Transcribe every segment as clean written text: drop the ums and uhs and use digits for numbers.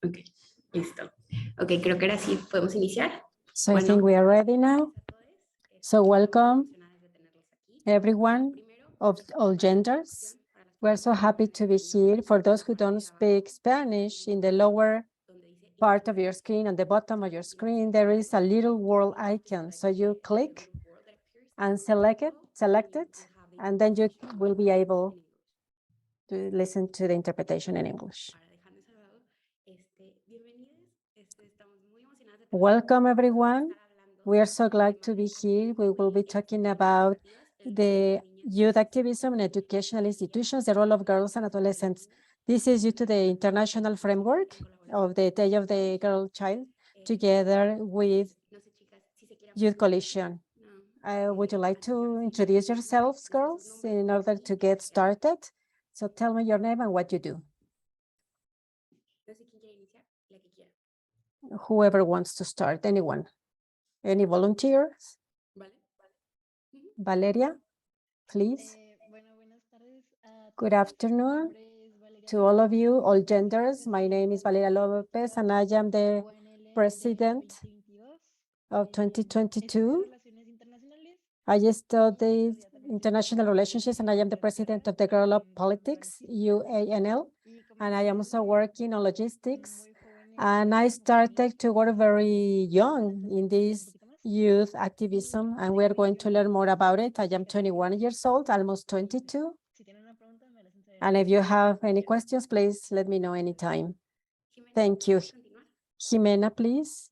Ok, listo. Ok, creo que ahora sí podemos iniciar. So I think we are ready now. So welcome everyone of all genders. We're so happy to be here. For those who don't speak Spanish, in the lower part of your screen, on the bottom of your screen, there is a little world icon. So you click and select it, and then you will be able to listen to the interpretation in English. Welcome, everyone. We are so glad to be here. We will be talking about the youth activism in educational institutions, the role of girls and adolescents. This is due to the international framework of the Day of the Girl Child, together with Youth Coalition. Would you like to introduce yourselves, girls, in order to get started? So tell me your name and what you do. Whoever wants to start, anyone. Any volunteers? Valeria, please. Good afternoon to all of you, all genders. My name is Valeria Lopez, and I am the president of 2022. I studied international relationships, and I am the president of the Girl of Politics, UANL, and I am also working on logistics. And I started to work very young in this youth activism, and we are going to learn more about it. I am 21 years old, almost 22. And if you have any questions, please let me know anytime. Thank you. Jimena, please.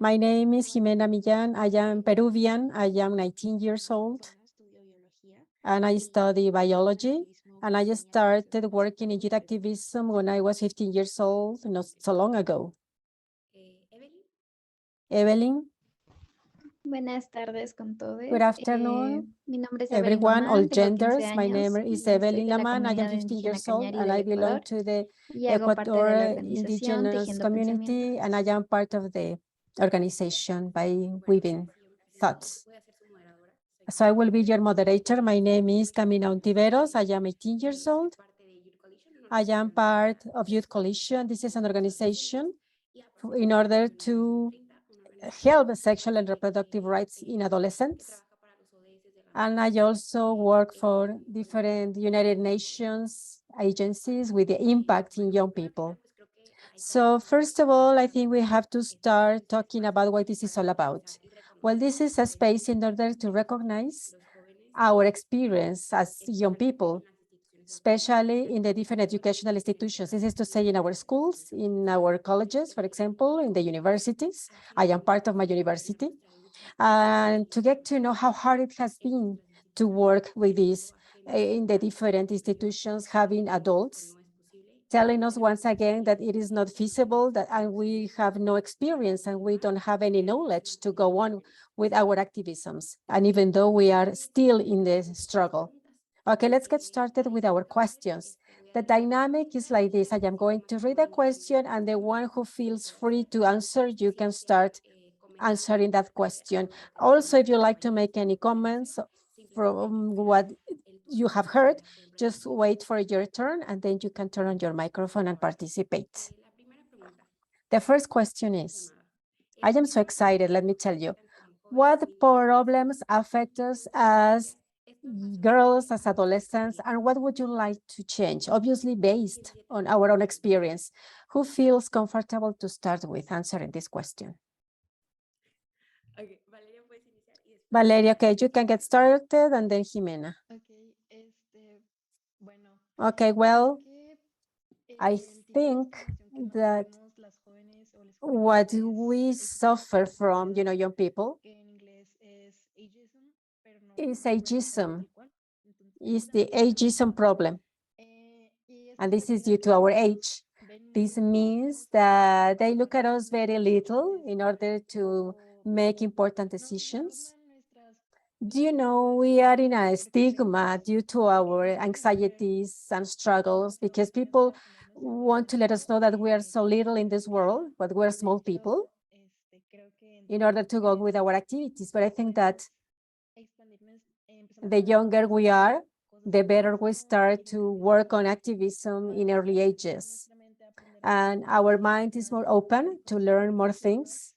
My name is Jimena Millán. I am Peruvian. I am 19 years old, and I study biology. And I started working in youth activism when I was 15 years old, not so long ago. Evelyn. Buenas tardes con todos. Good afternoon, Mi nombre es everyone, Evelyn all Lamán, tengo 15 genders. My años, name is soy Evelyn de la Laman. I am comunidad 15 indígena years old, Cañari and del I belong Ecuador to the y hago parte de la Ecuador organización indigenous Tejiendo community, and I am part of the organization by Weaving Thoughts. So I will be your moderator. My name is Camila Ontiveros. I am 18 years old. I am part of Youth Coalition. This is an organization in order to help sexual and reproductive rights in adolescents. And I also work for different United Nations agencies with the impact in young people. So first of all, I think we have to start talking about what this is all about. Well, this is a space in order to recognize our experience as young people, especially in the different educational institutions. This is to say in our schools, in our colleges, for example, in the universities. I am part of my university. And to get to know how hard it has been to work with this in the different institutions, having adults telling us once again that it is not feasible, and we have no experience and we don't have any knowledge to go on with our activisms. And even though we are still in the struggle. Okay, let's get started with our questions. The dynamic is like this. I am going to read a question, and the one who feels free to answer, you can start answering that question. Also, if you like to make any comments from what you have heard, just wait for your turn, and then you can turn on your microphone and participate. The first question is, I am so excited, let me tell you. What problems affect us as girls, as adolescents, and what would you like to change? Obviously based on our own experience. Who feels comfortable to start with answering this question? Valeria, okay, you can get started, and then Jimena. Okay, well, I think that what we suffer from, young people, is ageism, is the ageism problem. And this is due to our age. This means that they look at us very little in order to make important decisions. Do you know, we are in a stigma due to our anxieties and struggles, because people want to let us know that we are so little in this world, but we're small people, in order to go with our activities. But I think that the younger we are, the better we start to work on activism in early ages. and our mind is more open to learn more things.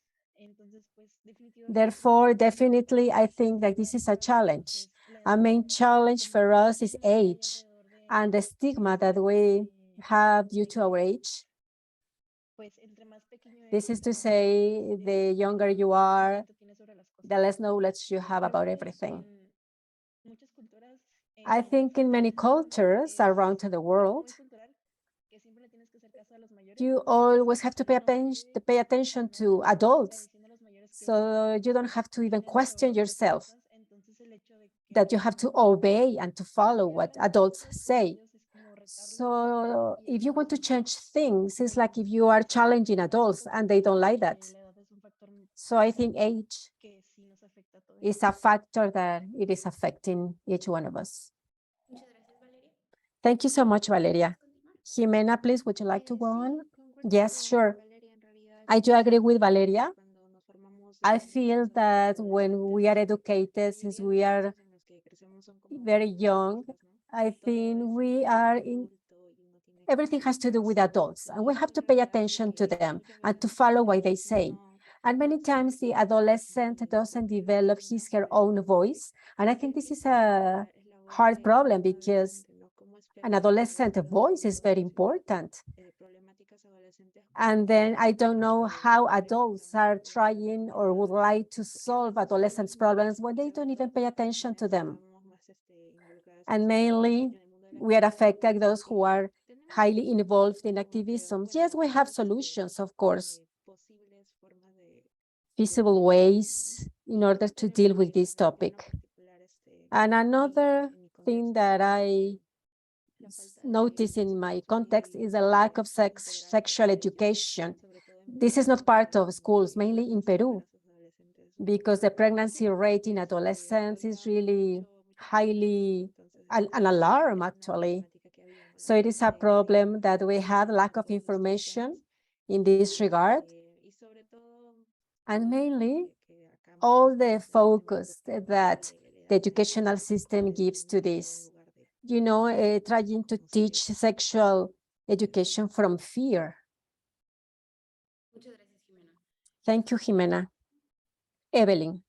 Therefore, definitely, I think that this is a challenge. A main challenge for us is age and the stigma that we have due to our age. This is to say, the younger you are, the less knowledge you have about everything. I think in many cultures around the world, you always have to pay attention to adults. So you don't have to even question yourself, that you have to obey and to follow what adults say. So if you want to change things, it's like if you are challenging adults and they don't like that. So I think age is a factor that it is affecting each one of us. Thank you so much, Valeria. Jimena, please, would you like to go on? Yes, sure. I do agree with Valeria. I feel that when we are educated, since we are very young, I think we are in, everything has to do with adults, and we have to pay attention to them and to follow what they say. And many times the adolescent doesn't develop his, her own voice. And I think this is a hard problem because an adolescent voice is very important. And then I don't know how adults are trying or would like to solve adolescents' problems when they don't even pay attention to them. And mainly, we are affected those who are highly involved in activism. Yes, we have solutions, of course, feasible ways in order to deal with this topic. And another thing that I notice in my context is a lack of sexual education. This is not part of schools, mainly in Peru, because the pregnancy rate in adolescents is really highly an alarm, actually. So it is a problem that we have lack of information in this regard. And mainly, all the focus that the educational system gives to this, you know, trying to teach sexual education from fear. Thank you, Jimena. Evelyn.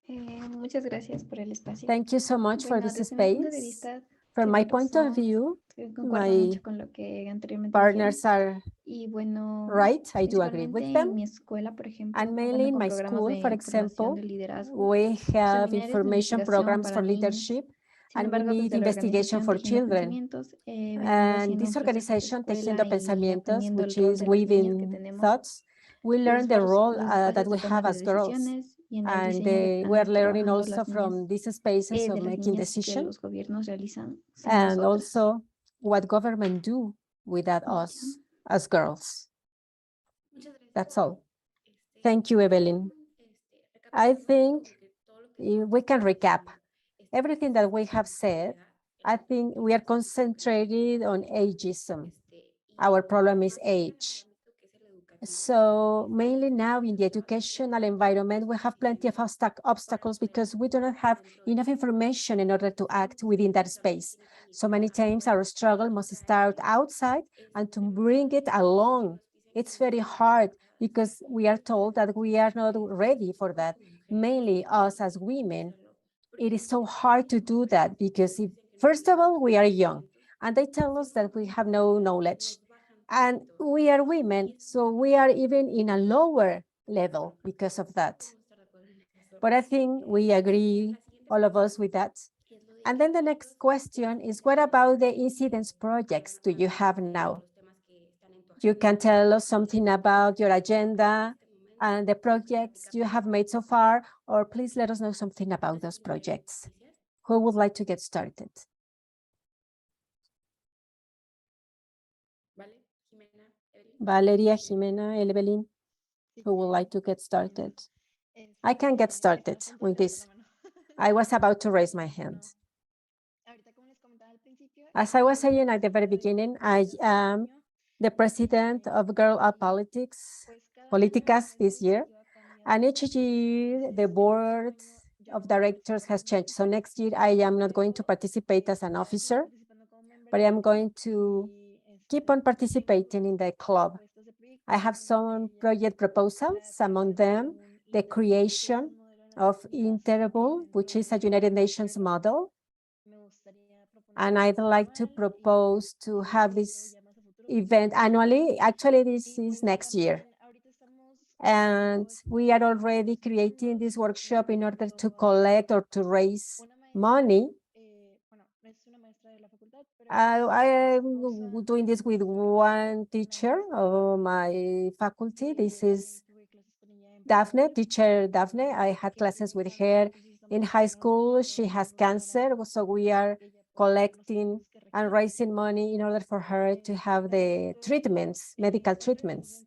Muchas gracias por el espacio. Thank you so much for this Desde mi punto de space. vista, From my tiene point of razón, view, concuerdo my mucho con lo que anteriormente partners dijeron. are Y bueno, right. I do agree principalmente with en them. mi escuela, por ejemplo, And mainly cuentan in con my programas school, de for formación example, de liderazgo, we have seminarios de information investigación programs para for niños. leadership, Sin and we embargo, need desde la investigation organización for Tejiendo children. Pensamientos, he venido And haciendo this un proceso de organization, Tejiendo escuela y Pensamientos, aprendiendo el which rol is de las niñas que weaving tenemos thoughts, we en learn the role los that espacios we de toma have de as girls. decisiones y en el And diseño de we're planes learning trabajando also las from niñas, these spaces of de las making niñas que decisions, los gobiernos realizan sin and nosotras. also what government do without us as girls. That's all. Thank you, Evelyn. I think we can recap everything that we have said. I think we are concentrated on ageism. Our problem is age. So mainly now in the educational environment, we have plenty of obstacles because we do not have enough information in order to act within that space. So many times our struggle must start outside and to bring it along. It's very hard because we are told that we are not ready for that, mainly us as women. It is so hard to do that because first of all, we are young and they tell us that we have no knowledge. And we are women, so we are even in a lower level because of that. But I think we agree, all of us, with that. And then the next question is, what about the incidence projects do you have now? You can tell us something about your agenda and the projects you have made so far, or please let us know something about those projects. Who would like to get started? Valeria, Jimena, Evelyn, who would like to get started? I can get started with this. I was about to raise my hand. As I was saying at the very beginning, I am the president of Girl Up Politicas this year. And each year, the board of directors has changed. So next year, I am not going to participate as an officer, but I'm going to keep on participating in the club. I have some project proposals, among them the creation of Interval, which is a United Nations model. And I'd like to propose to have this event annually. Actually, this is next year. And we are already creating this workshop in order to collect or to raise money. I'm doing this with one teacher of my faculty. This is Daphne, teacher Daphne. I had classes with her in high school. She has cancer, so we are collecting and raising money in order for her to have the treatments, medical treatments.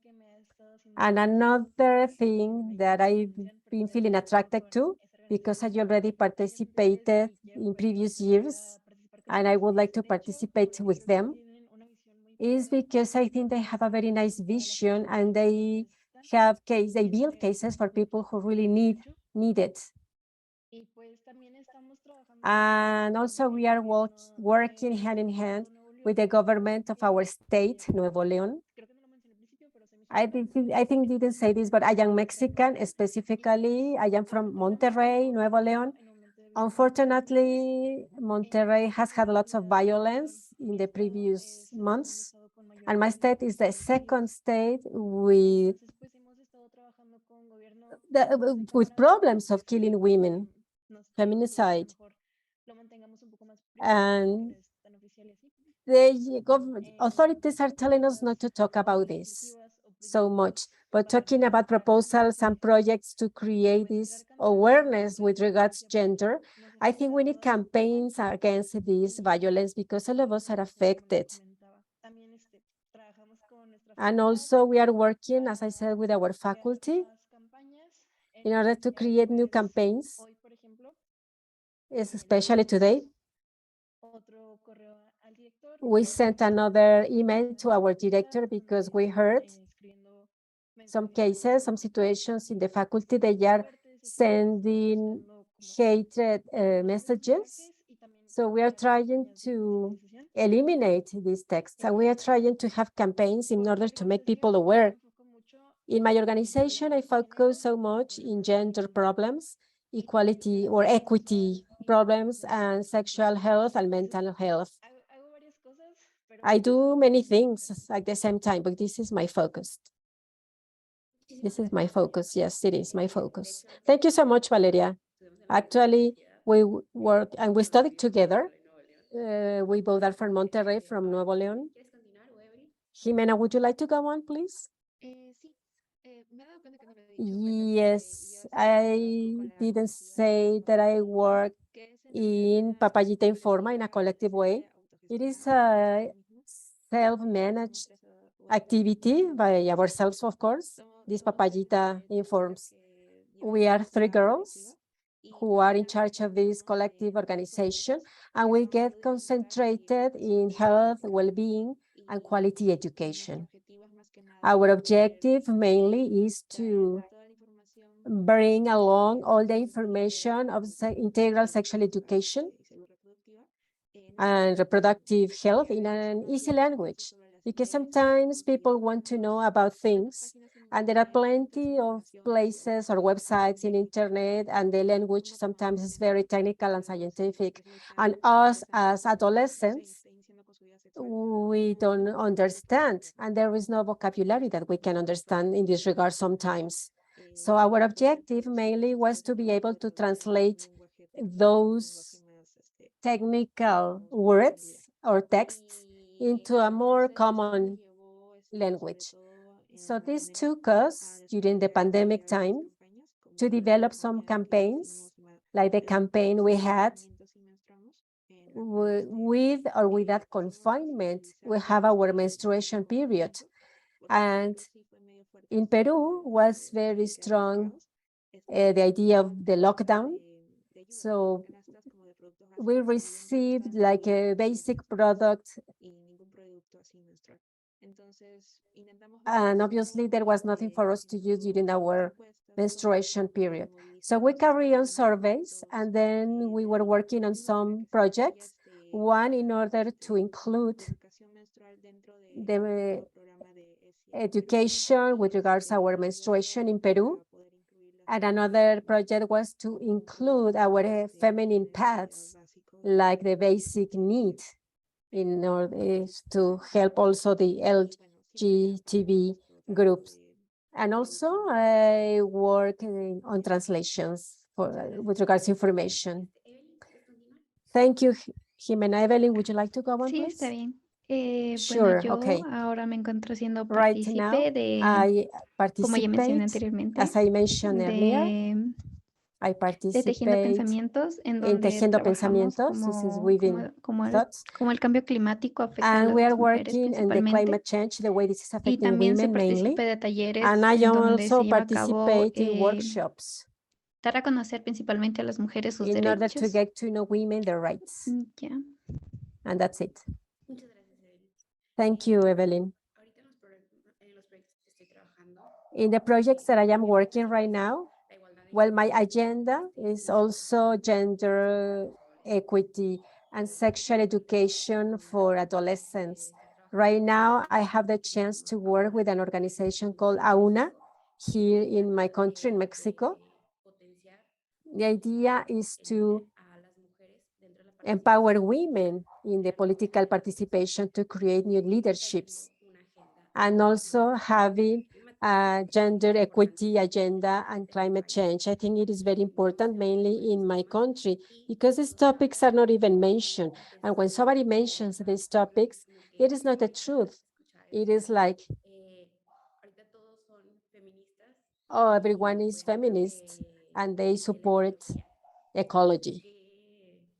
And another thing that I've been feeling attracted to, because I already participated in previous years, and I would like to participate with them, is because I think they have a very nice vision and they build cases for people who really need it. And also we are working hand in hand with the government of our state, Nuevo León. I think didn't say this, but I am Mexican, specifically. I am from Monterrey, Nuevo León. Unfortunately, Monterrey has had lots of violence in the previous months, and my state is the second state with problems of killing women, feminicide. And the authorities are telling us not to talk about this so much, but talking about proposals and projects to create this awareness with regards to gender. I think we need campaigns against this violence because all of us are affected. And also we are working, as I said, with our faculty in order to create new campaigns, especially today. We sent another email to our director because we heard some cases, some situations in the faculty. They are sending hatred messages. So we are trying to eliminate these texts, and we are trying to have campaigns in order to make people aware. In my organization, I focus so much in gender problems, equality or equity problems, and sexual health and mental health. I do many things at the same time, but this is my focus. This is my focus. Yes, it is my focus. Thank you so much, Valeria. Actually, we work and we studied together. We both are from Monterrey, from Nuevo León. Jimena, would you like to go on, please? Yes, I didn't say that I work in Papayita Informa in a collective way. It is a self-managed activity by ourselves, of course. This Papayita informs. We are 3 girls who are in charge of this collective organization, and we get concentrated in health, well-being, and quality education. Our objective mainly is to bring along all the information of integral sexual education and reproductive health in an easy language, because sometimes people want to know about things, and there are plenty of places or websites in internet, and the language sometimes is very technical and scientific. And us as adolescents, we don't understand, and there is no vocabulary that we can understand in this regard sometimes. So our objective mainly was to be able to translate those technical words or texts into a more common language. So this took us during the pandemic time to develop some campaigns, like the campaign we had with or without confinement. We have our menstruation period. And in Peru was very strong the idea of the lockdown. So we received like a basic product, and obviously there was nothing for us to use during our menstruation period. So we carry on surveys, and then we were working on some projects One, in order to include the education with regards to our menstruation in Peru. And another project was to include our feminine paths, like the basic need in order to help also the LGTB groups. And also I work on translations with regards to information. Thank you, Jimena. Evelyn, would you like to go on, Sí, please? está bien. Sure, Bueno, yo okay. ahora me encuentro siendo Right now, partícipe de, I como ya mencioné participate, anteriormente, as I mentioned earlier, I de Tejiendo participate Pensamientos, en in donde Tejiendo trabajamos Pensamientos. This is weaving thoughts. como el cambio climático afecta a And las we are mujeres working in the principalmente. climate change, the way this is Y affecting también se women mainly. participe de talleres And I en donde also se lleva a cabo participate in workshops dar a conocer principalmente a las mujeres sus in order to derechos. get to know women their rights. Ya. And that's it. Muchas gracias, Evelyn. Thank you, Evelyn. Ahorita en los proyectos que estoy trabajando, In the projects that I am working right now, la igualdad de well, my agenda is also gender equity and sexual education for adolescents. Right now, I have the chance to work with an organization called AUNA here in my country, in Mexico. potenciar The idea is to a las mujeres dentro de la empower women in the political participation to create new leaderships, una agenda and also having a gender equity agenda and climate change. I think it is very important, mainly in my country, because these topics are not even mentioned. And when somebody mentions these topics, it is not the truth. It is like, ahorita todos son feministas oh, everyone is feminist and they support ecology.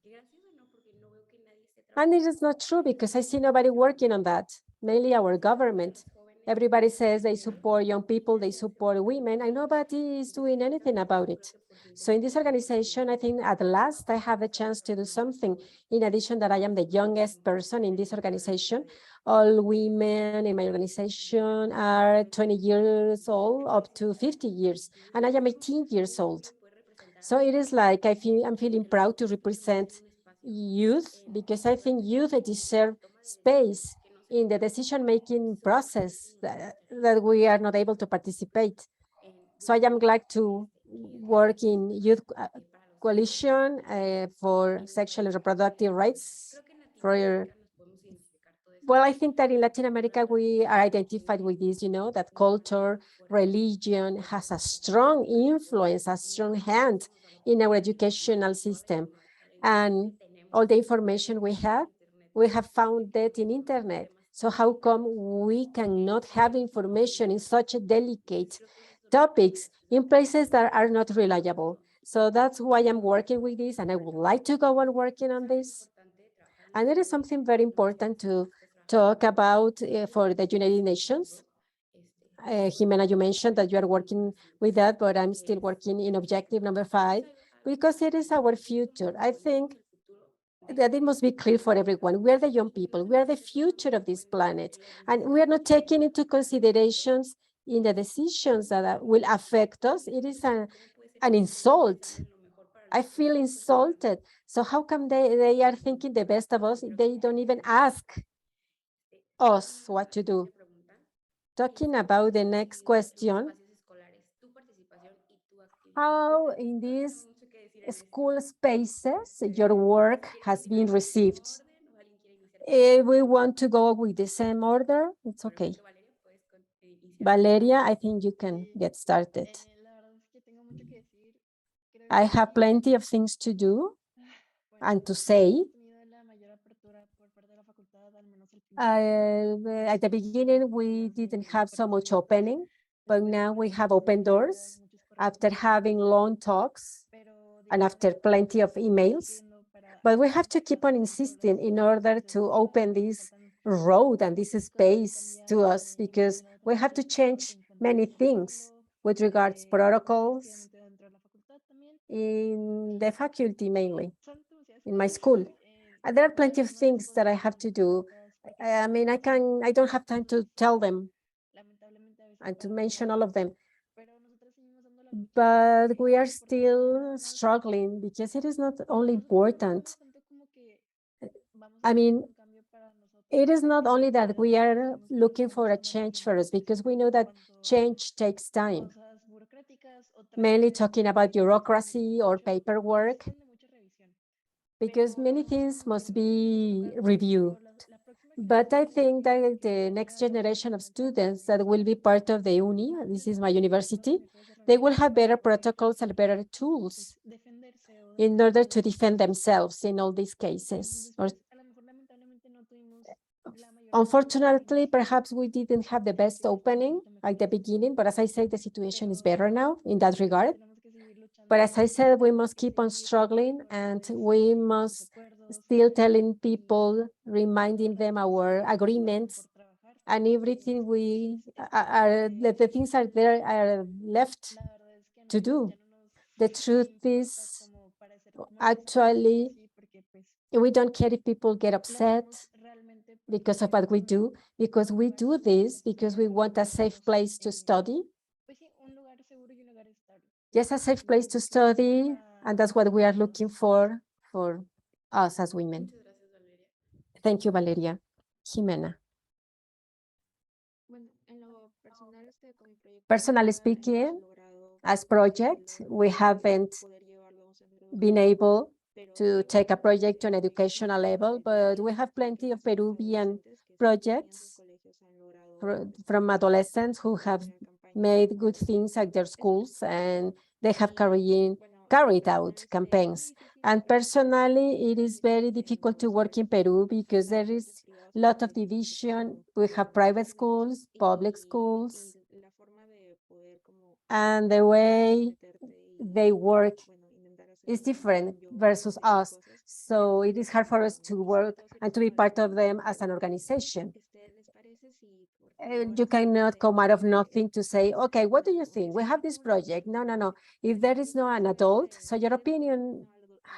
qué gracioso, ¿no? Porque no veo que nadie esté And it is not true because I see nobody working on that, mainly our government. Everybody says they support young people, they support women, and nobody is doing anything about it. So in this organization, I think at last I have a chance to do something. In addition that I am the youngest person in this organization, all women in my organization are 20 years old up to 50 years, and I am 18 years old. So it is like I'm feeling proud to represent youth, because I think youth deserve space in the decision-making process that we are not able to participate. So I am glad to work in Youth Coalition for Sexual and Reproductive Rights. Well, I think that in Latin America, we are identified with this, that culture, religion has a strong influence, a strong hand in our educational system. And all the information we have found that in internet. So how come we cannot have information in such delicate topics in places that are not reliable? So that's why I'm working with this, and I would like to go on working on this. And it is something very important to talk about for the United Nations. Jimena, you mentioned that you are working with that, but I'm still working in objective number 5, because it is our future. I think that it must be clear for everyone. We are the young people. We are the future of this planet. And we are not taking into considerations in the decisions that will affect us. It is an insult. I feel insulted. So how come they are thinking the best of us? They don't even ask us what to do. Talking about the next question, how in these school spaces your work has been received? If we want to go with the same order, it's okay. Valeria, I think you can get started. I have plenty of things to do and to say. At the beginning, we didn't have so much opening, but now we have open doors after having long talks and after plenty of emails. But we have to keep on insisting in order to open this road and this space to us, because we have to change many things with regards protocols in the faculty, mainly in my school. And there are plenty of things that I have to do. I mean, I don't have time to tell them and to mention all of them. But we are still struggling, because it is not only important. I mean, it is not only that we are looking for a change first, because we know that change takes time, mainly talking about bureaucracy or paperwork, because many things must be reviewed. But I think that the next generation of students that will be part of the uni, this is my university, they will have better protocols and better tools in order to defend themselves in all these cases. Unfortunately, perhaps we didn't have the best opening at the beginning, but as I said, the situation is better now in that regard. But as I said, we must keep on struggling, and we must still telling people, reminding them our agreements and everything we are, the things are there are left to do. The truth is, actually, we don't care if people get upset because of what we do, because we do this because we want a safe place to study. Just a safe place to study, and that's what we are looking for us as women. Thank you, Valeria. Jimena. Personally speaking, as project, we haven't been able to take a project to an educational level, but we have plenty of Peruvian projects from adolescents who have made good things at their schools, and they have carried out campaigns. And personally, it is very difficult to work in Peru because there is a lot of division. We have private schools, public schools, and the way they work is different versus us. So it is hard for us to work and to be part of them as an organization. You cannot come out of nothing to say, okay, what do you think? We have this project. No, no, no. If there is no an adult, so your opinion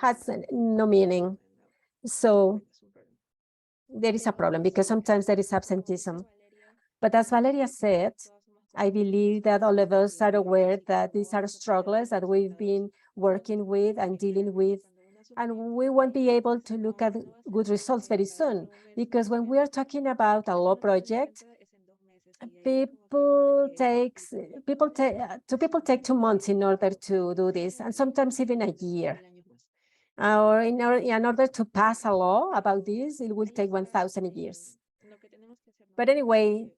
has no meaning. So there is a problem because sometimes there is absenteeism. But as Valeria said, I believe that all of us are aware that these are struggles that we've been working with and dealing with, and we won't be able to look at good results very soon, because when we are talking about a law project, people take 2 months in order to do this, and sometimes even a year. Or in order to pass a law about this, it will take 1,000 years. But anyway,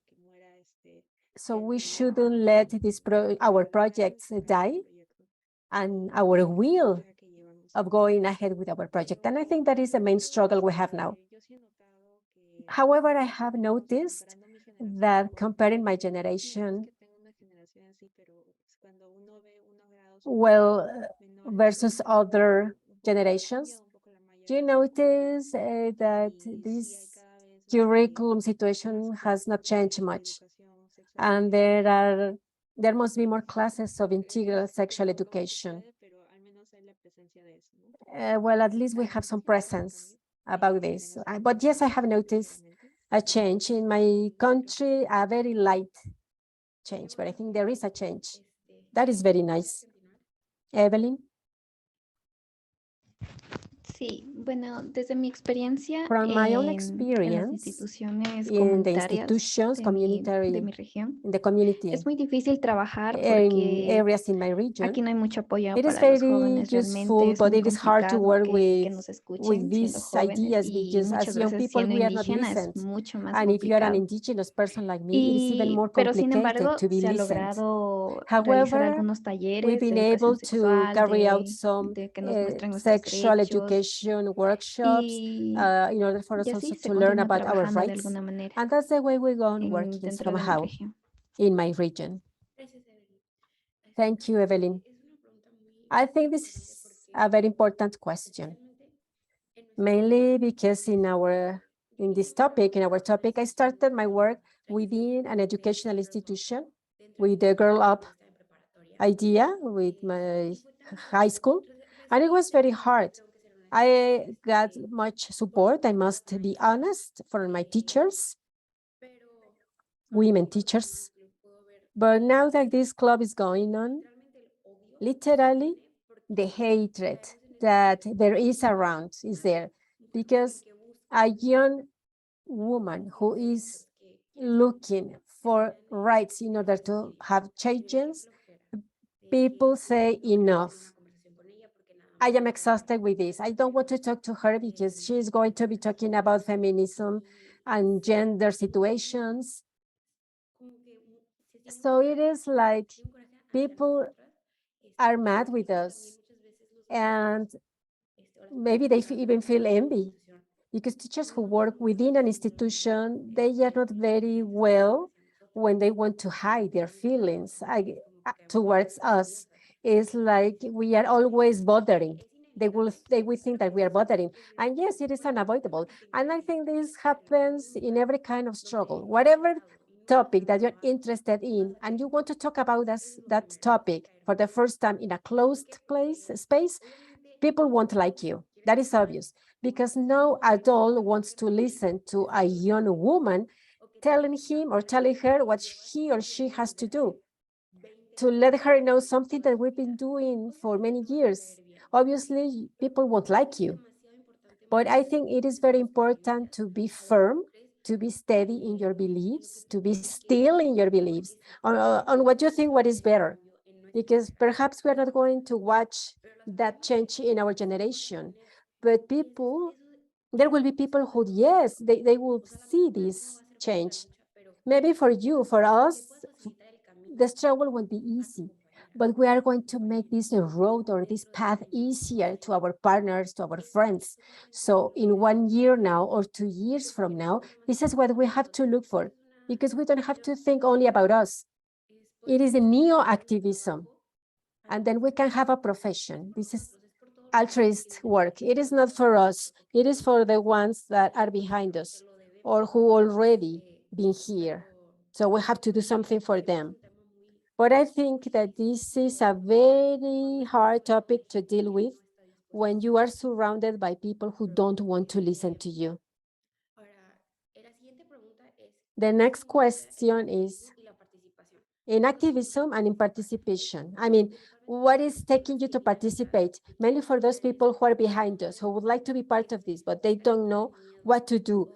so we shouldn't let our projects die and our will of going ahead with our project. And I think that is the main struggle we have now. However, I have noticed that comparing my generation, versus other generations, do you notice that this curriculum situation has not changed much? And there must be more classes of integral sexual education. Well, at least we have some presence about this. But yes, I have noticed a change in my country, a very light change, but I think there is a change. That is very nice. Evelyn? Sí, bueno, desde mi experiencia From my own en las experience, instituciones in the comunitarias institutions, de community, mi región, in the community, es muy difícil trabajar in porque areas in my region, aquí no hay mucho apoyo it is para los very jóvenes. useful, Realmente es but muy it is hard to complicado work que nos escuchen siendo these jóvenes ideas, y because as muchas young veces people, siendo we are not indígena es listened. mucho más And if you are an complicado. indigenous person like me, it is even more Pero sin complicated embargo, to be se ha listened. logrado realizar However, algunos we've talleres been de educación able to sexual, carry out some de que nos muestren nuestros sexual derechos education workshops y in order for us y also así se to learn continúa about our trabajando de rights. alguna manera And that's the way we're going working dentro de mi somehow región. in my region. Thank you, Evelyn. I think this is a very important question, mainly because in our topic, I started my work within an educational institution with the Girl Up idea with my high school, and it was very hard. I got much support, I must be honest, from my teachers, women teachers. But now that this club is going on, literally, the hatred that there is around is there, because a young woman who is looking for rights in order to have changes, people say enough. I am exhausted with this. I don't want to talk to her because she's going to be talking about feminism and gender situations. So it is like people are mad with us, and maybe they even feel envy, because teachers who work within an institution, they are not very well when they want to hide their feelings towards us. It's like we are always bothering. They will think that we are bothering. And yes, it is unavoidable. And I think this happens in every kind of struggle. Whatever topic that you're interested in, and you want to talk about that topic for the first time in a closed space, people won't like you. That is obvious, because no adult wants to listen to a young woman telling him or telling her what he or she has to do, to let her know something that we've been doing for many years. Obviously, people won't like you. But I think it is very important to be firm, to be steady in your beliefs, to be still in your beliefs on what you think what is better. Because perhaps we are not going to watch that change in our generation, but there will be people who, yes, they will see this change. Maybe for you, for us, the struggle will be easy, but we are going to make this road or this path easier to our partners, to our friends. So in 1 year now or 2 years from now, this is what we have to look for, because we don't have to think only about us. It is a neo-activism, and then we can have a profession. This is altruist work. It is not for us. It is for the ones that are behind us or who already been here. So we have to do something for them. But I think that this is a very hard topic to deal with when you are surrounded by people who don't want to listen to you. The next question is, in activism and in participation, I mean, what is taking you to participate? Mainly for those people who are behind us, who would like to be part of this, but they don't know what to do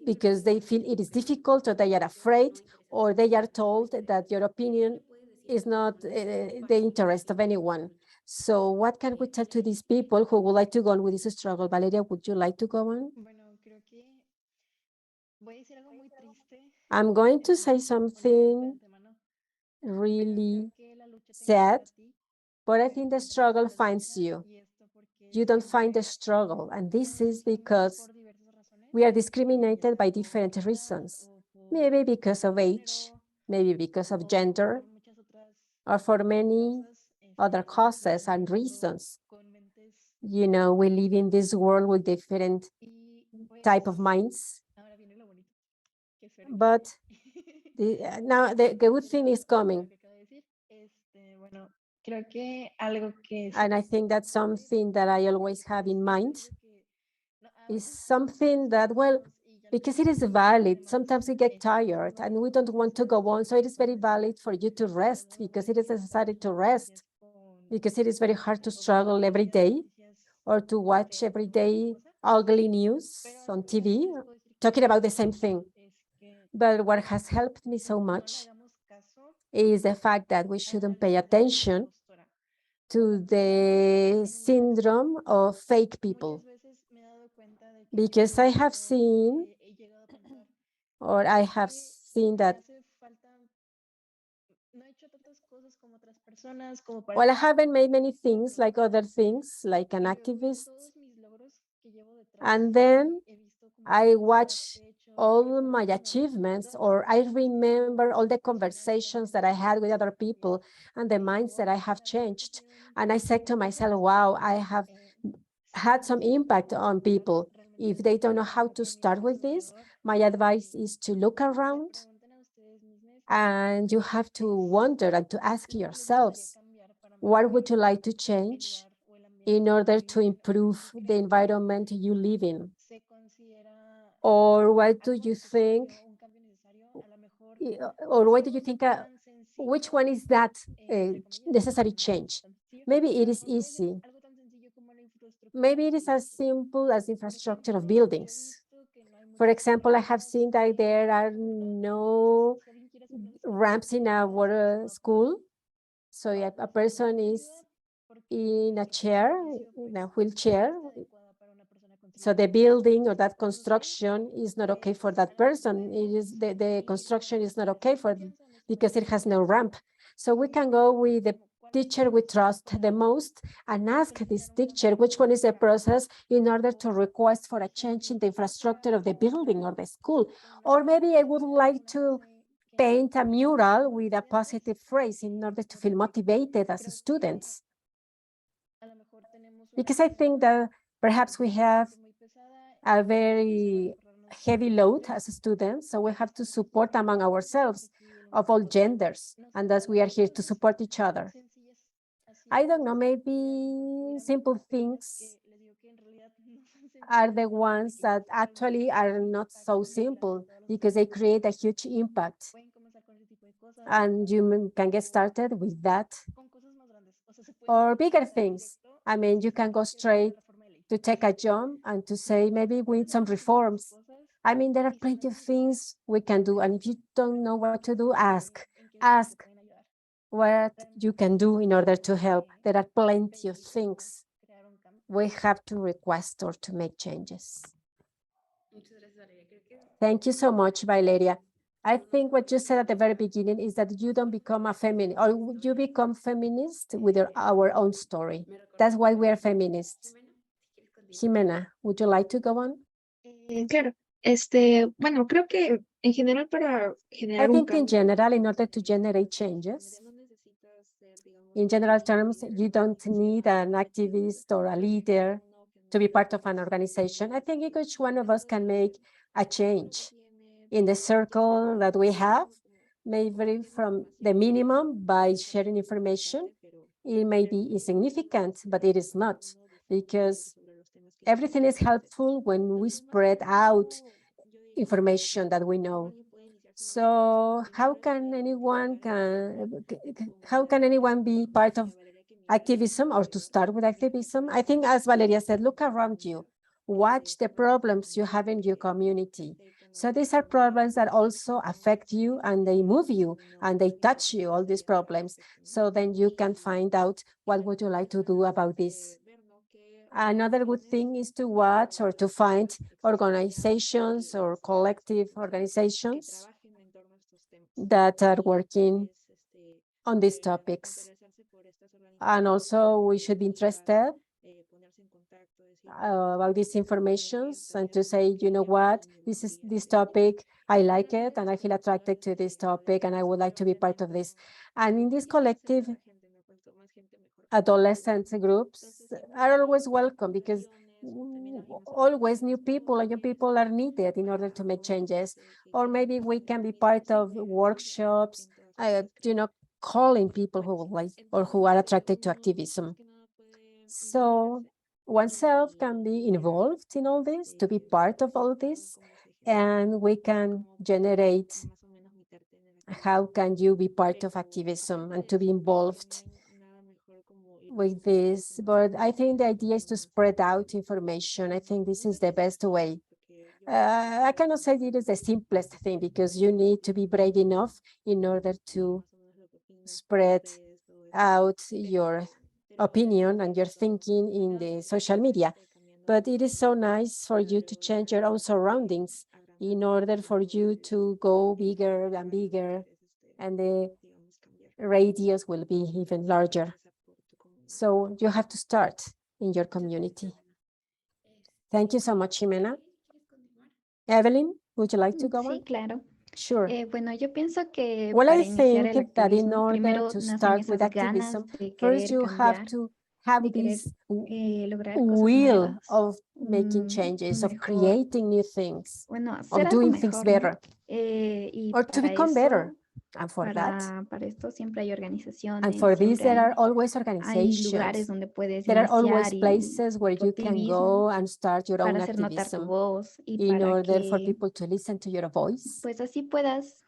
because they feel it is difficult, or they are afraid, or they are told that your opinion is not the interest of anyone. So what can we tell to these people who would like to go on with this struggle? Valeria, would you like to go on? I'm going to say something really sad, but I think the struggle finds you. You don't find the struggle, and this is because we are discriminated by different reasons. Maybe because of age, maybe because of gender, or for many other causes and reasons. You know, we live in this world with different type of minds. But now the good thing is coming. And I think that's something that I always have in mind, is something that, well, because it is valid, sometimes we get tired and we don't want to go on. So it is very valid for you to rest, because it is necessary to rest, because it is very hard to struggle every day or to watch every day ugly news on TV talking about the same thing. But what has helped me so much is the fact that we shouldn't pay attention to the syndrome of fake people. Because I have seen that, well, I haven't made many things like other things, like an activist. And then I watch all my achievements, or I remember all the conversations that I had with other people and the minds that I have changed. And I said to myself, wow, I have had some impact on people. If they don't know how to start with this, my advice is to look around, and you have to wonder and to ask yourselves, what would you like to change in order to improve the environment you live in? Or what do you think, which one is that necessary change? Maybe it is easy. Maybe it is as simple as infrastructure of buildings. For example, I have seen that there are no ramps in our school. So if a person is in a chair, in a wheelchair, so the building or that construction is not okay for that person. It is the construction is not okay for because it has no ramp. So we can go with the teacher we trust the most and ask this teacher which one is the process in order to request for a change in the infrastructure of the building or the school. Or maybe I would like to paint a mural with a positive phrase in order to feel motivated as students. Because I think that perhaps we have a very heavy load as students, so we have to support among ourselves of all genders, and thus we are here to support each other. I don't know, maybe simple things are the ones that actually are not so simple because they create a huge impact. And you can get started with that. Or bigger things. I mean, you can go straight to take a jump and to say, maybe we need some reforms. I mean, there are plenty of things we can do. And if you don't know what to do, ask what you can do in order to help. There are plenty of things we have to request or to make changes. Thank you so much, Valeria. I think what you said at the very beginning is that you don't become a feminist, or you become feminist with our own story. That's why we are feminists. Jimena, would you like to go on? Claro. Bueno, creo que en general para generar I think in general, in order to generate changes, in general terms, you don't need an activist or a leader to be part of an organization. I think each one of us can make a change in the circle that we have, maybe from the minimum by sharing information. It may be insignificant, but it is not, because everything is helpful when we spread out information that we know. So how can anyone be part of activism or to start with activism? I think, as Valeria said, look around you, watch the problems you have in your community. So these are problems that also affect you and they move you and they touch you, all these problems. So then you can find out what would you like to do about this. Another good thing is to watch or to find organizations or collective organizations that are working on these topics. And also we should be interested about these informations and to say, you know what, this topic, I like it and I feel attracted to this topic and I would like to be part of this. And in this collective, adolescent groups are always welcome because always new people and young people are needed in order to make changes. Or maybe we can be part of workshops, calling people who would like or who are attracted to activism. So oneself can be involved in all this, to be part of all this, and we can generate how can you be part of activism and to be involved with this. But I think the idea is to spread out information. I think this is the best way. I cannot say it is the simplest thing because you need to be brave enough in order to spread out your opinion and your thinking in the social media. But it is so nice for you to change your own surroundings in order for you to go bigger and bigger, and the radius will be even larger. So you have to start in your community. Thank you so much, Jimena. Evelyn, would you like to go on? Sí, claro. Sure. Bueno, yo pienso que Well, para I iniciar el think that in activismo, order primero to nacen start with esas activism, ganas de first querer you have cambiar, to have de querer this lograr cosas will nuevas, of making changes, of mejor, creating new things, bueno, hacer of algo doing things mejor, ¿no? better, Y or to para become eso, better. And for that, para esto siempre hay organizaciones, and for this, siempre there are always hay lugares organizations. donde puedes There are always iniciar places where tu you can activismo go and start your own para hacer notar tu activism voz y in para order for que people to listen to your voice. pues así puedas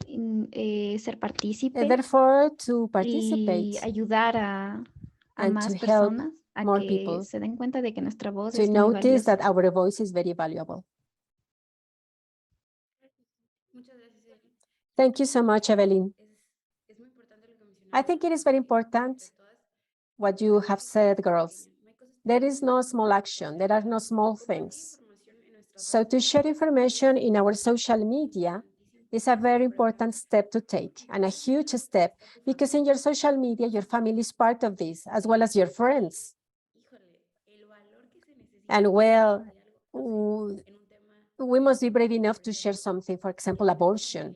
ser partícipe Therefore, to y participate ayudar a and más to help personas a more que people se den cuenta de que nuestra voz to es muy notice valiosa. that our voice is very valuable. Thank you so much, Evelyn. I think it is very important what you have said, girls. There is no small action. There are no small things. So to share information in our social media is a very important step to take and a huge step, because in your social media, your family is part of this, as well as your friends. And well, we must be brave enough to share something, for example, abortion.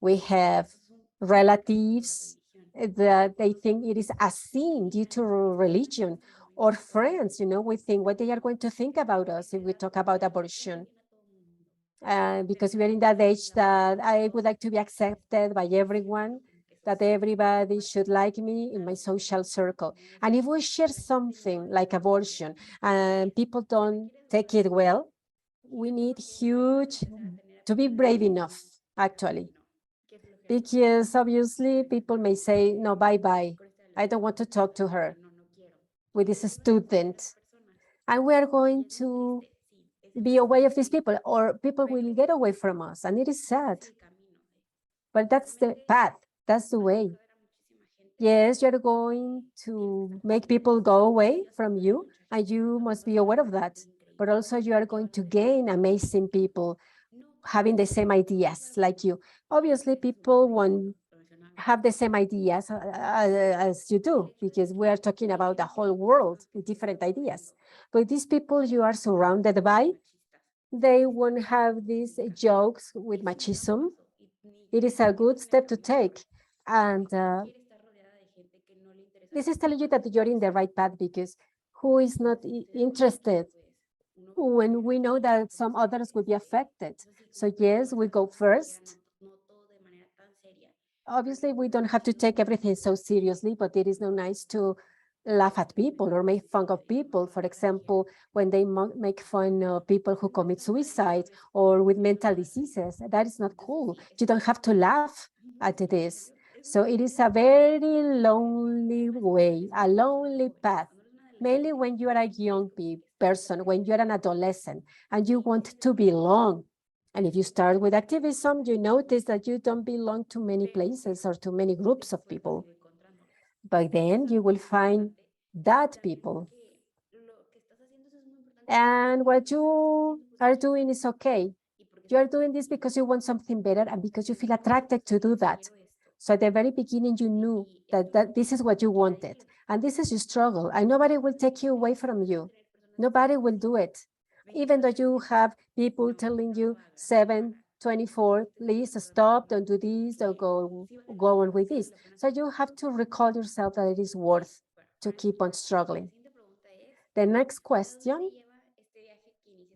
We have relatives that they think it is a sin due to religion, or friends, we think what they are going to think about us if we talk about abortion. Because we are in that age that I would like to be accepted by everyone, that everybody should like me in my social circle. And if we share something like abortion and people don't take it well, we need to be brave enough, actually. Because obviously people may say, no, bye-bye. I don't want to talk to her with this student. And we are going to be away of these people, or people will get away from us. And it is sad. But that's the path. That's the way. Yes, you're going to make people go away from you, and you must be aware of that. But also you are going to gain amazing people having the same ideas like you. Obviously, people won't have the same ideas as you do, because we are talking about the whole world with different ideas. But these people you are surrounded by, they won't have these jokes with machismo. It is a good step to take. And this is telling you that you're in the right path, because who is not interested when we know that some others will be affected? So yes, we go first. Obviously, we don't have to take everything so seriously, but it is not nice to laugh at people or make fun of people. For example, when they make fun of people who commit suicide or with mental diseases, that is not cool. You don't have to laugh at this. So it is a very lonely way, a lonely path, mainly when you are a young person, when you're an adolescent and you want to belong. And if you start with activism, you notice that you don't belong to many places or to many groups of people. But then you will find that people. And what you are doing is okay. You are doing this because you want something better and because you feel attracted to do that. So at the very beginning, you knew that this is what you wanted. And this is your struggle. And nobody will take you away from you. Nobody will do it. Even though you have people telling you 7:24, please stop, don't do this, don't go on with this. So you have to recall yourself that it is worth to keep on struggling. The next question,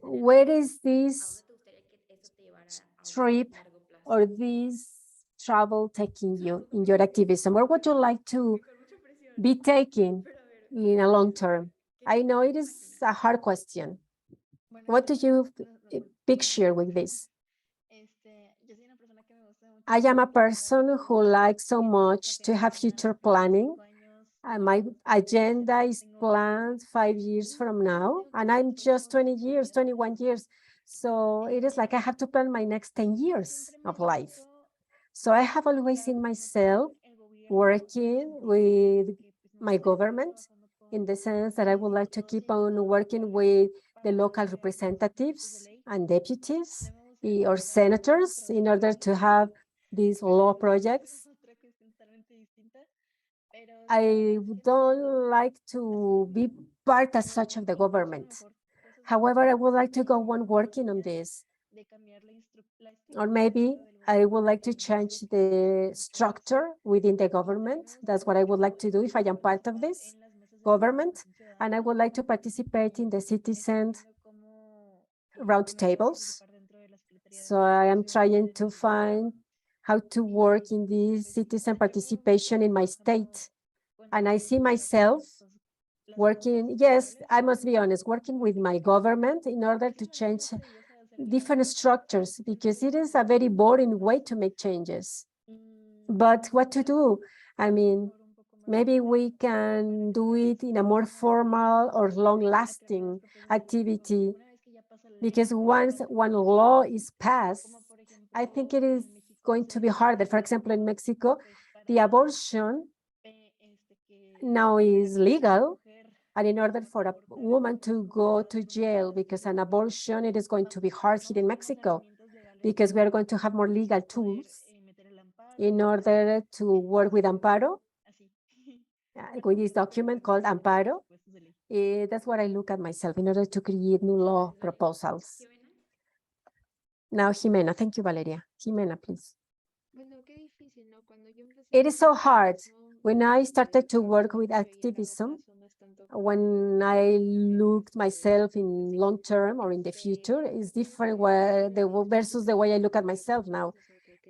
where is this trip or this travel taking you in your activism? Where would you like to be taken in a long term? I know it is a hard question. What do you picture with this? I am a person who likes so much to have future planning. And my agenda is planned 5 years from now, and I'm just 20 years, 21 years. So it is like I have to plan my next 10 years of life. So I have always seen myself working with my government, in the sense that I would like to keep on working with the local representatives and deputies or senators in order to have these law projects. I don't like to be part as such of the government. However, I would like to go on working on this. Or maybe I would like to change the structure within the government. That's what I would like to do if I am part of this government. And I would like to participate in the citizen roundtables. So I am trying to find how to work in this citizen participation in my state. And I see myself working, yes, I must be honest, working with my government in order to change different structures, because it is a very boring way to make changes. But what to do? I mean, maybe we can do it in a more formal or long-lasting activity, because once one law is passed, I think it is going to be harder. For example, in Mexico, the abortion now is legal. And in order for a woman to go to jail because an abortion, it is going to be hard here in Mexico, because we are going to have more legal tools in order to work with Amparo, with this document called Amparo. That's what I look at myself in order to create new law proposals. Now, Jimena. Thank you, Valeria. Jimena, please. It is so hard. When I started to work with activism, when I looked myself in long term or in the future, is different versus the way I look at myself now.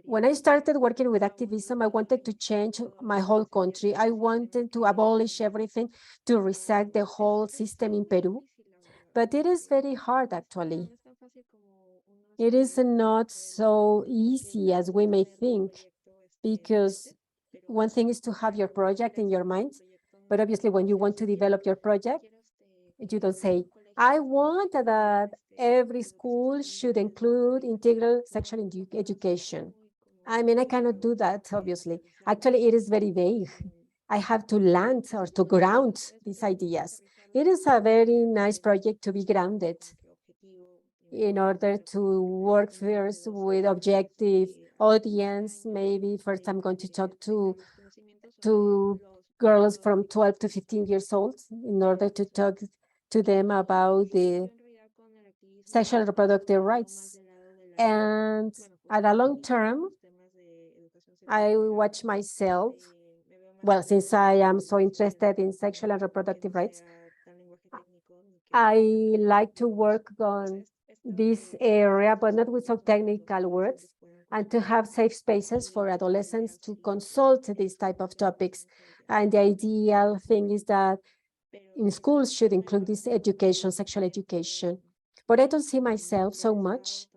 When I started working with activism, I wanted to change my whole country. I wanted to abolish everything, to reset the whole system in Peru. But it is very hard, actually. It is not so easy as we may think, because one thing is to have your project in your mind, but obviously when you want to develop your project, you don't say, I want that every school should include integral sexual education. I mean, I cannot do that, obviously. Actually, it is very vague. I have to land or to ground these ideas. It is a very nice project to be grounded in order to work first with objective audience. Maybe first I'm going to talk to girls from 12 to 15 years old in order to talk to them about the sexual and reproductive rights. And at a long term, I watch myself, well, since I am so interested in sexual and reproductive rights, I like to work on this area, but not with some technical words, and to have safe spaces for adolescents to consult these type of topics. And the ideal thing is that in schools should include this education, sexual education. But I don't see myself so much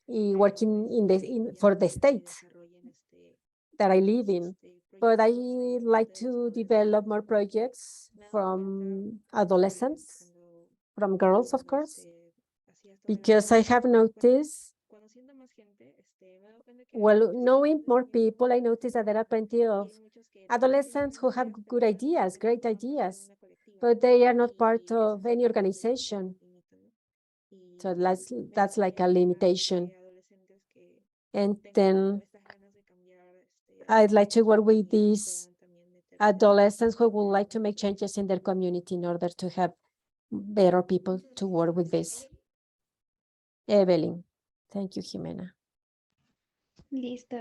working for the state that I live in. But I like to develop more projects from adolescents, from girls, of course, because I have noticed, well, knowing more people, I noticed that there are plenty of adolescents who have good ideas, great ideas, but they are not part of any organization. So that's like a limitation. And then I'd like to work with these adolescents who would like to make changes in their community in order to have better people to work with this. Evelyn. Thank you, Jimena. Listo.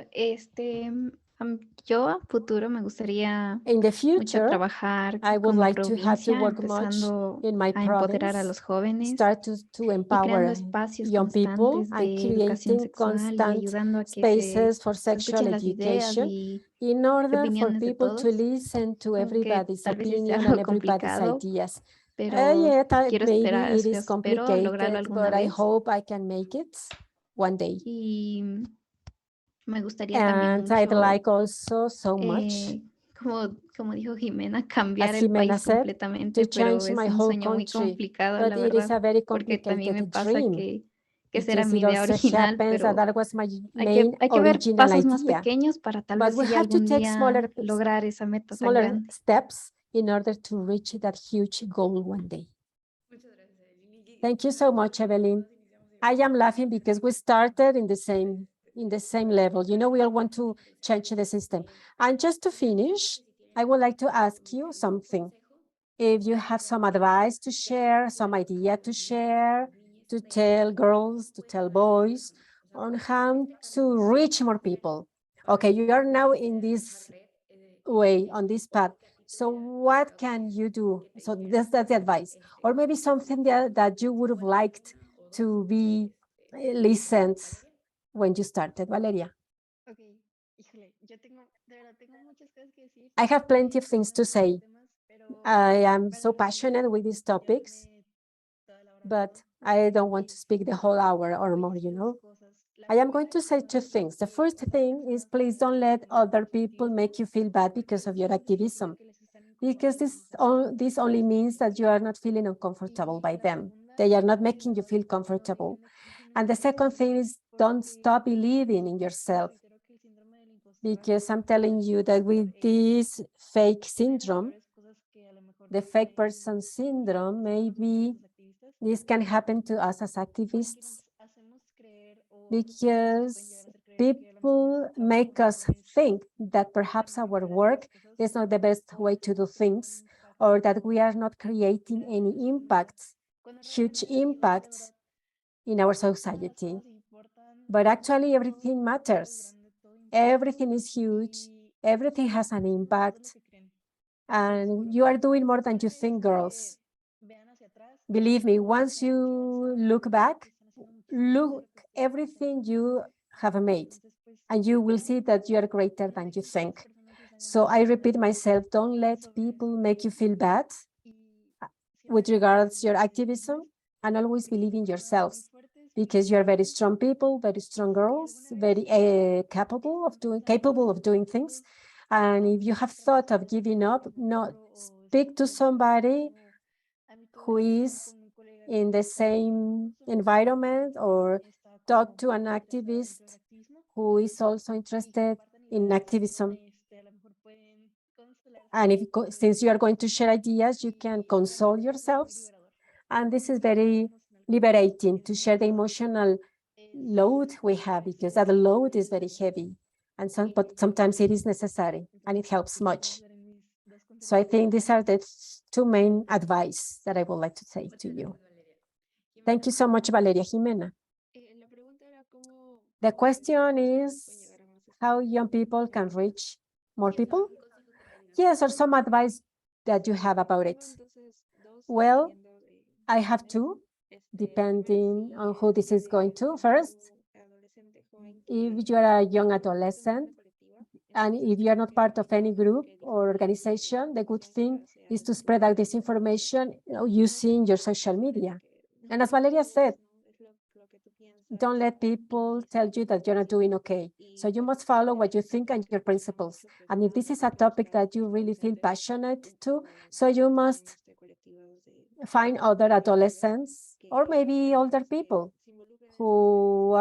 Yo a futuro me gustaría In the mucho future, trabajar I would como like to have to provincia, work much empezando in my a empoderar a province, los jóvenes start to y empower creando espacios young people constantes and de educación creating sexual y constant ayudando a que spaces for se sexual escuchen las ideas education y in order for opiniones de people to todos, listen to aunque everybody's tal vez es opinion and algo everybody's complicado, ideas. pero Yeah, quiero maybe it is espero lograrlo complicated, alguna but I vez. hope I can make it one day. Y me gustaría también And I'd mucho, like also so much, como dijo Jimena, cambiar as el Jimena país said, completamente, to pero change es my un whole sueño muy country. complicado, But la it is verdad, a very porque también me complicated pasa dream, que esa era because mi it idea also original, happens that pero that was my hay main que ver original pasos más idea. pequeños para tal But vez we sí have to algún take día lograr esa meta tan smaller grande. steps in order to reach that huge goal one day. Thank you so much, Evelyn. I am laughing because we started in the same level. You know, we all want to change the system. And just to finish, I would like to ask you something. If you have some advice to share, some idea to share, to tell girls, to tell boys on how to reach more people. Okay, you are now in this way, on this path. So what can you do? So that's the advice. Or maybe something that you would have liked to be listened when you started, Valeria. I have plenty of things to say. I am so passionate with these topics, but I don't want to speak the whole hour or more, you know. I am going to say two things. The first thing is, please don't let other people make you feel bad because of your activism, because this only means that you are not feeling uncomfortable by them. They are not making you feel comfortable. And the second thing is, don't stop believing in yourself. because I'm telling you that with this fake syndrome, the fake person syndrome, maybe this can happen to us as activists because people make us think that perhaps our work is not the best way to do things, or that we are not creating any impacts, huge impacts in our society. But actually everything matters. Everything is huge. Everything has an impact. And you are doing more than you think, girls. Believe me, once you look back, look everything you have made, and you will see that you are greater than you think. So I repeat myself, don't let people make you feel bad with regards to your activism, and always believe in yourselves, because you are very strong people, very strong girls, very capable of doing things. And if you have thought of giving up, no, speak to somebody who is in the same environment, or talk to an activist who is also interested in activism. And since you are going to share ideas, you can console yourselves. And this is very liberating to share the emotional load we have, because that load is very heavy. But sometimes it is necessary and it helps much. So I think these are the two main advice that I would like to say to you. Thank you so much, Valeria. Jimena. The question is how young people can reach more people? Yes, or some advice that you have about it. Well, I have two, depending on who this is going to. First, if you are a young adolescent, and if you are not part of any group or organization, the good thing is to spread out this information using your social media. And as Valeria said, don't let people tell you that you're not doing okay. So you must follow what you think and your principles. And if this is a topic that you really feel passionate to, so you must find other adolescents or maybe older people who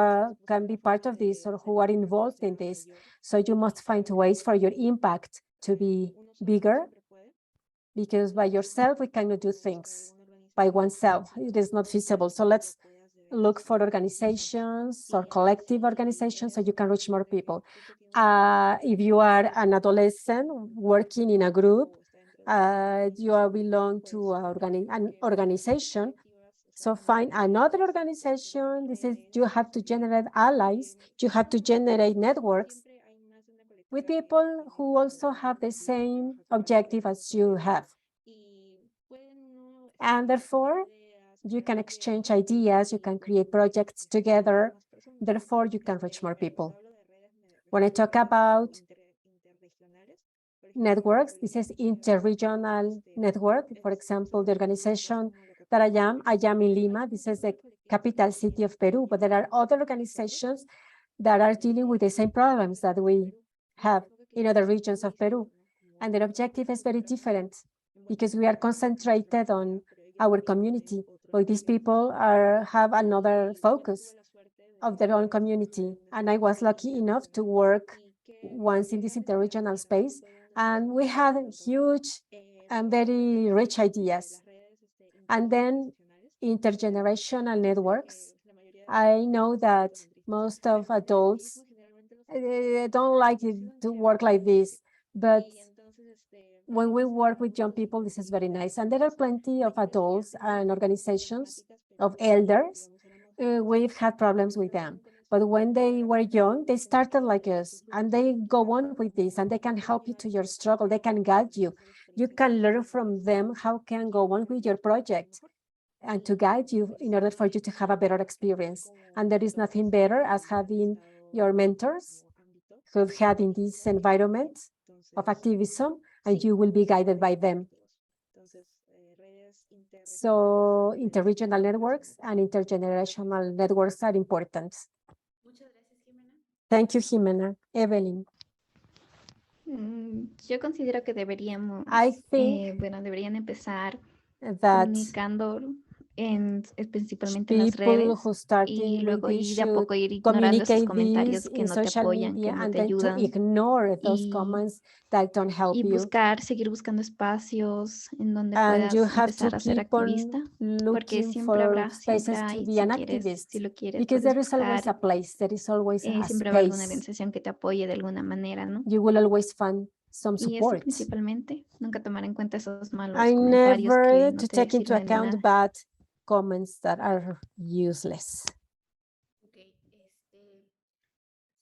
can be part of this or who are involved in this. So you must find ways for your impact to be bigger, because by yourself, we cannot do things. By oneself, it is not feasible. So let's look for organizations or collective organizations so you can reach more people. If you are an adolescent working in a group, you belong to an organization. So find another organization. This is, you have to generate allies. You have to generate networks with people who also have the same objective as you have. And therefore, you can exchange ideas, you can create projects together. Therefore, you can reach more people. When I talk about networks, this is interregional network. For example, the organization that I am in Lima. This is the capital city of Peru, but there are other organizations that are dealing with the same problems that we have in other regions of Peru. And their objective is very different, because we are concentrated on our community, but these people have another focus of their own community. And I was lucky enough to work once in this interregional space, and we had huge and very rich ideas. And then intergenerational networks. I know that most of adults don't like to work like this, but when we work with young people, this is very nice. And there are plenty of adults and organizations of elders. We've had problems with them. But when they were young, they started like us, and they go on with this, and they can help you to your struggle. They can guide you. You can learn from them how can go on with your project and to guide you in order for you to have a better experience. And there is nothing better as having your mentors who've had in this environment of activism, and you will be guided by them. So interregional networks and intergenerational networks are important. Thank you, Jimena. Evelyn. Yo considero que deberíamos, I think bueno, deberían empezar that comunicando principalmente en las people redes, who started y with luego this ir de a should poco ir ignorando esos communicate this comentarios que in no te social apoyan, media que no and te then to ayudan, ignore those y, comments that don't help y you. seguir buscando espacios en donde And you puedas have to empezar a ser keep on activista, porque looking siempre for habrá, siempre spaces to hay, be an si activist, lo quieres, because puedes there is always a buscar, place, there is always a siempre habrá alguna space. organización que te apoye de alguna manera, ¿no? You will always find some Y eso support. principalmente, nunca tomar en cuenta esos malos I comentarios que never no to te take into sirven de account nada. bad comments that are useless. Ok,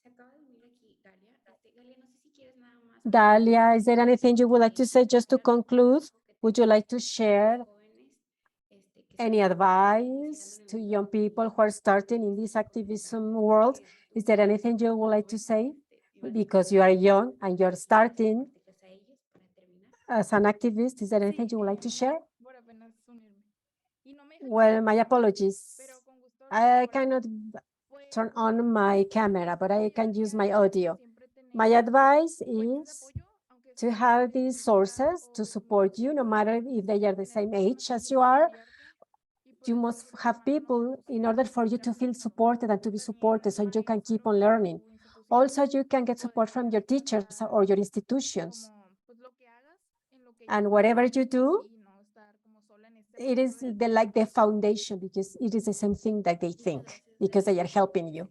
se acaba de unir aquí Galia. Galia, no sé si quieres nada más. Dalia, is there anything you would like to say just to conclude? Would you like to share any advice to young people who are starting in this activism world? Is there anything you would like to say? Because you are young and you're starting as an activist, is there anything you would like to share? Well, my apologies. I cannot turn on my camera, but I can use my audio. My advice is to have these sources to support you, no matter if they are the same age as you are. You must have people in order for you to feel supported and to be supported so you can keep on learning. Also, you can get support from your teachers or your institutions. And whatever you do, it is like the foundation, because it is the same thing that they think, because they are helping you.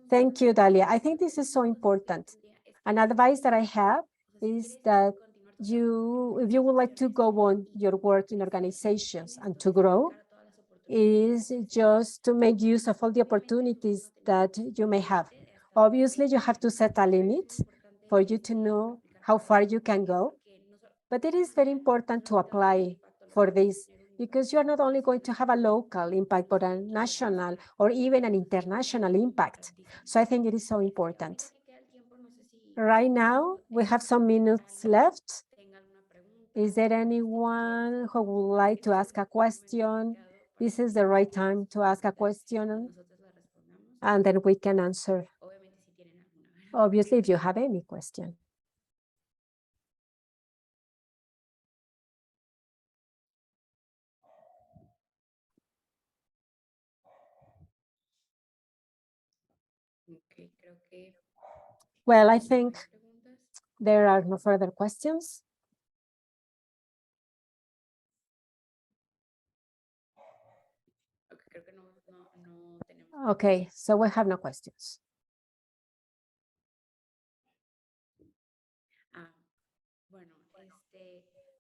Thank you, Dalia. I think this is so important. An advice that I have is that if you would like to go on your work in organizations and to grow, is just to make use of all the opportunities that you may have. Obviously, you have to set a limit for you to know how far you can go, but it is very important to apply for this, because you're not only going to have a local impact, but a national or even an international impact. So I think it is so important. Right now, we have some minutes left. Is there anyone who would like to ask a question? This is the right time to ask a question, and then we can answer. Obviously, if you have any question. Well, I think there are no further questions. Okay, so we have no questions. Bueno,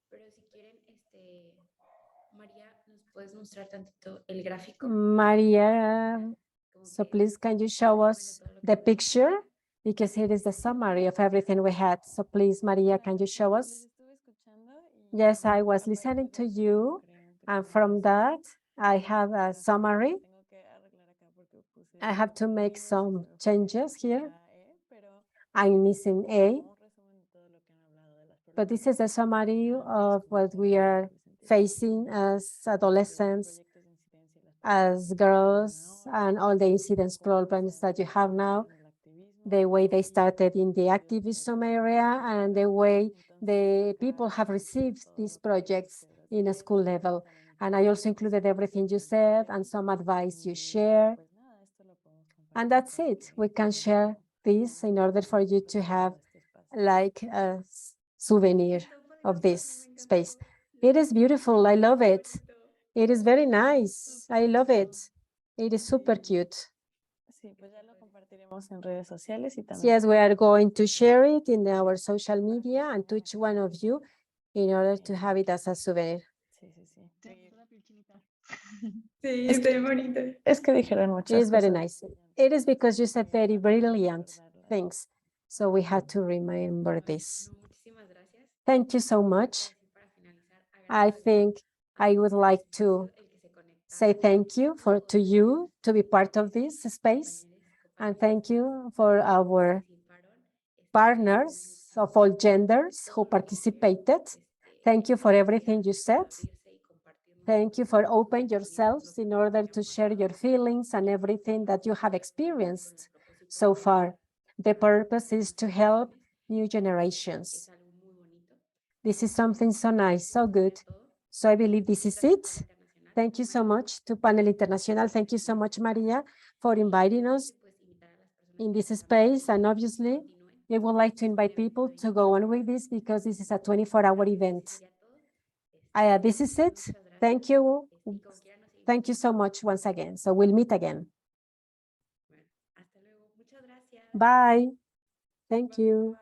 pero si quieren, María, ¿nos puedes mostrar tantito el gráfico? Maria, so please, can you show us the picture? Because it is the summary of everything we had. So please, Maria, can you show us? Yes, I was listening to you, and from that, I have a summary. I have to make some changes here. I'm missing A, but this is a summary of what we are facing as adolescents, as girls, and all the incidents problems that you have now, the way they started in the activism area and the way the people have received these projects in a school level. And I also included everything you said and some advice you share. And that's it. We can share this in order for you to have like a souvenir of this space. It is beautiful. I love it. It is very nice. I love it. It is super cute. Yes, we are going to share it in our social media and to each one of you in order to have it as a souvenir. Sí, está bien bonito. Es que dijeron muchas It is very cosas. nice. It is because you said very brilliant things. So we had to remember this. Muchísimas gracias. Thank you so much. I think I would like to say thank you to you to be part of this space. And thank you for our partners of all genders who participated. Thank you for everything you said. Thank you for opening yourselves in order to share your feelings and everything that you have experienced so far. The purpose is to help new generations. This is something so nice, so good. So I believe this is it. Thank you so much to Panel Internacional. Thank you so much, Maria, for inviting us in this space. And obviously, we would like to invite people to go on with this because this is a 24-hour event. This is it. Thank you. Thank you so much once again. So we'll meet again. Bye. Thank you.